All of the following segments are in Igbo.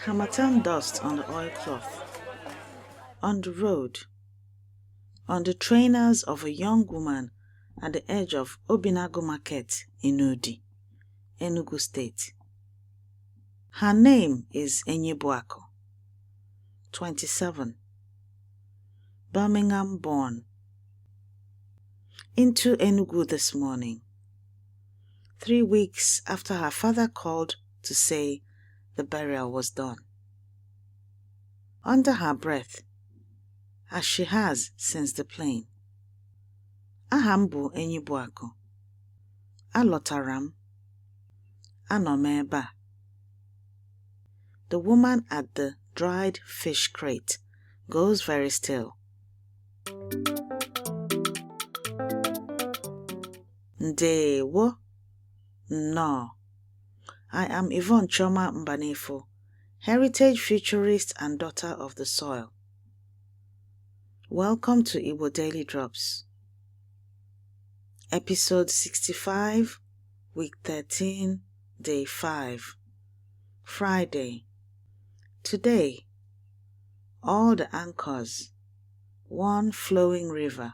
Harmattan dust on the oilcloth. On the road. On the trainers of a young woman at the edge of Obinago Market in Udi, Enugu State. Her name is Onyegwara, 27. Birmingham born. Into Enugu this morning, 3 weeks after her father called to say the burial was done. Under her breath, as she has since the plane. Aha m bụ Onyegwara. Alọtara m. Anọ m ebe a. The woman at the dried fish crate goes very still. Ndewo. No. I am Yvonne Mbanefo, heritage futurist and daughter of the soil. Welcome to Igbo Daily Drops. Episode 65, Week 13, Day 5. Friday. Today, all the anchors, one flowing river.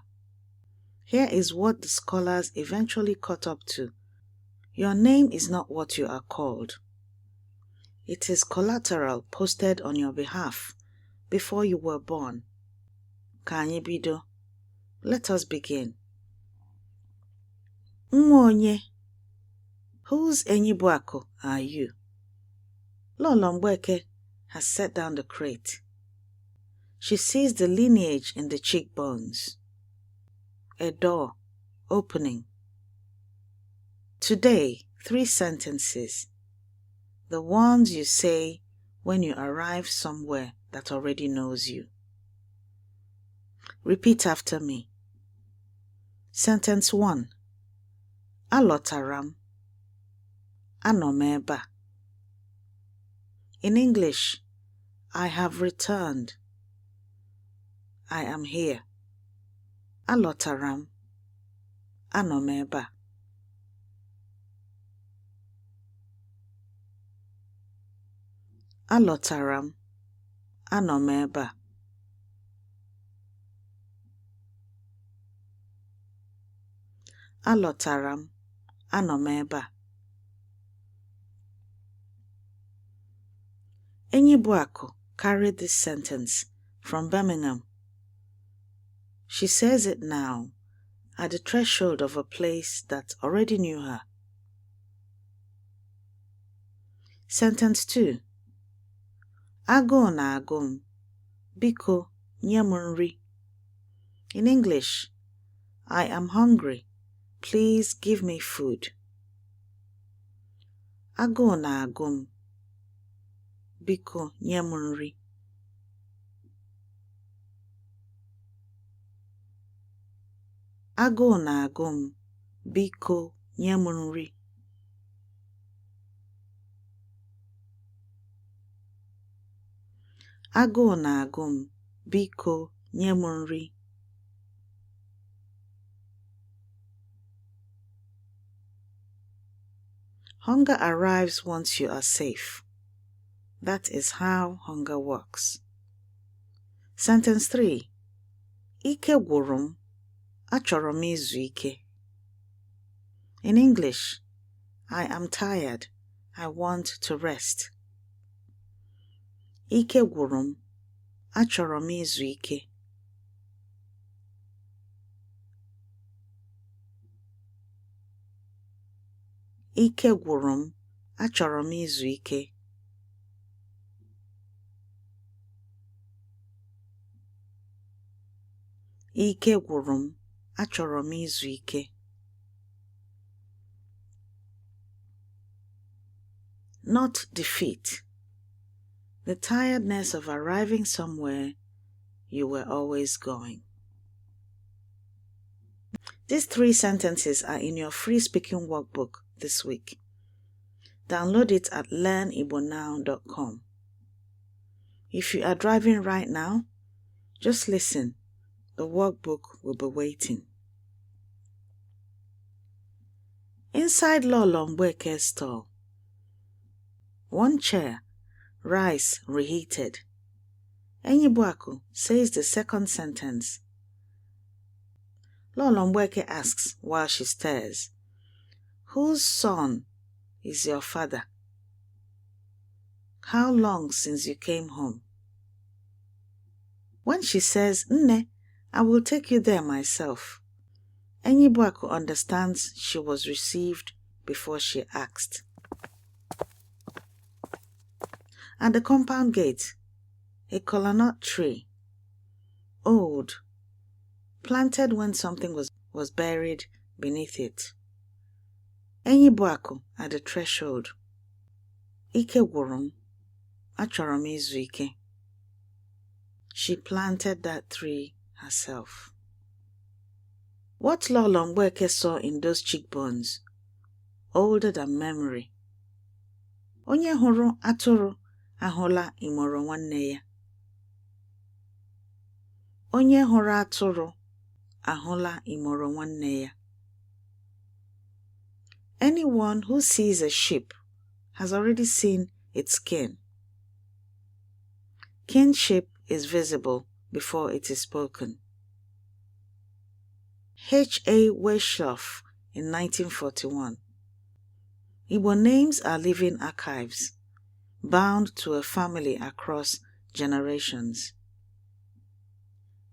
Here is what the scholars eventually caught up to. Your name is not what you are called. It is collateral posted on your behalf before you were born. Ka anyị bido. Let us begin. Onye. Whose Onyegwara are you? Lolo Mgbeke has set down the crate. She sees the lineage in the cheekbones. A door opening. Today, 3 sentences. The ones you say when you arrive somewhere that already knows you. Repeat after me. Sentence 1. Alọtara m. Anọ m ebe a. In English, I have returned. I am here. Alọtara m. Anọ m ebe a. Alọtara m. Anọ m ebe a. Alọtara m. Anọ m ebe a. Onyegwara carried this sentence from Birmingham. She says it now, at the threshold of a place that already knew her. Sentence 2. Agụụ na-agụ m, biko nye m nri. In English, I am hungry, please give me food. Agụụ na-agụ m, biko nye m nri. Agụụ na-agụ m, biko nye m nri. Agụụ na-agụ m, biko nye m nri. Hunger arrives once you are safe. That is how hunger works. Sentence 3. Ike gwụrụ m, achọrọ m izu ike. In English, I am tired, I want to rest. Ike gwụrụ m, achọrọ m izu ike. Ike gwụrụ m, achọrọ m izu ike. Ike gwụrụ m, achọrọ m izu ike. Not defeat. The tiredness of arriving somewhere you were always going. These 3 sentences are in your free speaking workbook this week. Download it at learnibonow.com. If you are driving right now, just listen. The workbook will be waiting. Inside Lolo Mgbeke's stall, one chair rice reheated. Enyibuaku says the second sentence. Lolo Mgbeke asks while she stares, whose son is your father? How long since you came home? When she says, Nne, I will take you there myself, Enyibuaku understands she was received before she asked. At the compound gate, a kola-nut tree, old, planted when something was buried beneath it. Enyibuaku at the threshold. Ike gwụrụ m, achọrọ m izu ike. She planted that tree herself. What Lolo Mgbeke saw in those cheekbones, older than memory. Onye hụrụ, atụrụ, ahụla, imoro, nwanne ya. Onye hụrụ atụrụ, ahụla, imoro, nwanne ya. Anyone who sees a sheep has already seen its skin. Kinship is visible before it is spoken. H.A. Weishaupt in 1941. Igbo names are living archives, bound to a family across generations.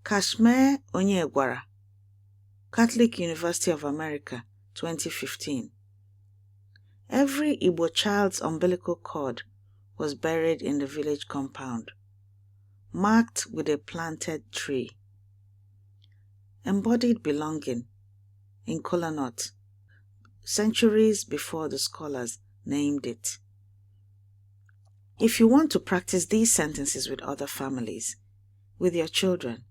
Casmir, Onyegwara, Catholic University of America, 2015. Every Igbo child's umbilical cord was buried in the village compound, marked with a planted tree. Embodied belonging in kola-nut, centuries before the scholars named it. If you want to practice these sentences with other families, with your children,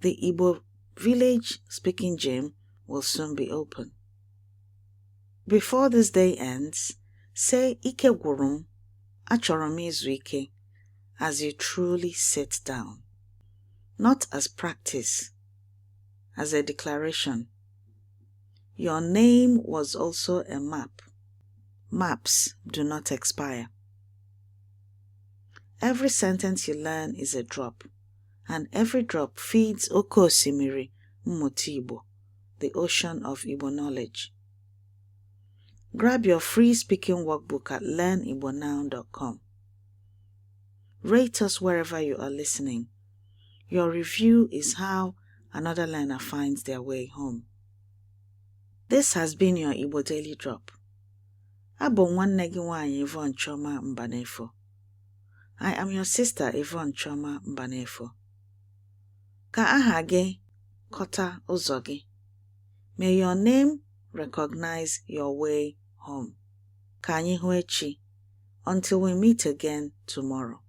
the Igbo village speaking gym will soon be open. Before this day ends, say Ike gwụrụ m, achọrọ m izu ike as you truly sit down, not as practice, as a declaration. Your name was also a map. Maps do not expire. Every sentence you learn is a drop, and every drop feeds Oke Osimiri Mmụta Igbo, the ocean of Igbo knowledge. Grab your free speaking workbook at learnigbonow.com. Rate us wherever you are listening. Your review is how another learner finds their way home. This has been your Igbo Daily Drop. Abụ nwanne gị nwaanyị Yvonne Choma Mbanefo. I am your sister Yvonne Choma Mbanefo. Ka aha gị kọta ụzọ gị. May your name recognize your way home. Ka anyị hụ echi. Until we meet again tomorrow.